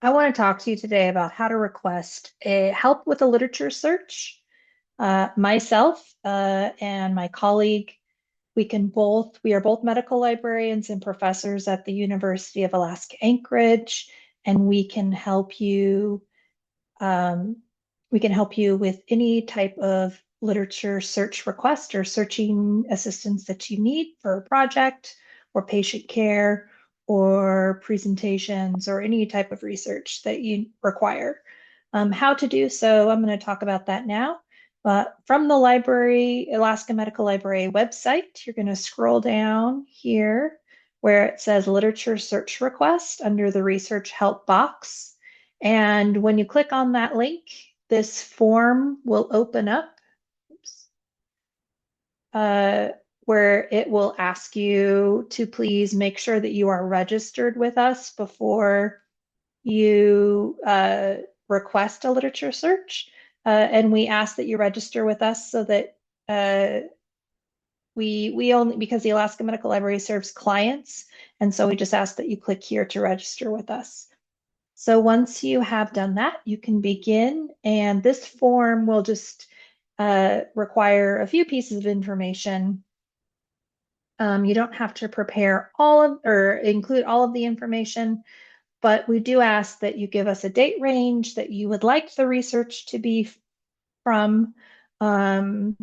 I want to talk to you today about how to request help with a literature search. Myself and my colleague, we are both medical librarians and professors at the University of Alaska Anchorage, and um, we can help you with any type of literature search request or searching assistance that you need for a project or patient care or presentations or any type of research that you require. How to do so, I'm going to talk about that now. From the library, Alaska Medical Library website, you're going to scroll down here where it says literature search request under the research help box. And when you click on that link, this form will open up. Oops. uh, where it will ask you to please make sure that you are registered with us before you request a literature search. And we ask that you register with us so that we only, because the Alaska Medical Library serves clients, and so we just ask that you click here to register with us. So once you have done that, you can begin, and this form will just require a few pieces of information. You don't have to prepare all of or include all of the information, but we do ask that you give us a date range that you would like the research to be from. Um,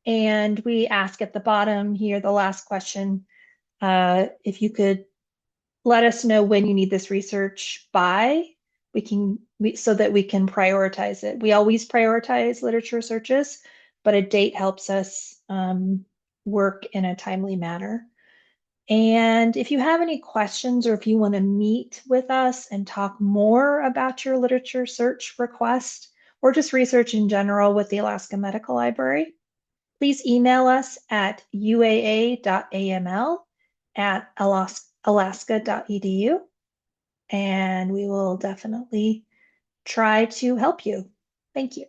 and we ask at the bottom here, the last question, if you could let us know when you need this research by, so that we can prioritize it. We always prioritize literature searches, but a date helps us work in a timely manner. And if you have any questions or if you want to meet with us and talk more about your literature search request or just research in general with the Alaska Medical Library, please email us at uaa.aml@alaska.edu, and we will definitely try to help you. Thank you.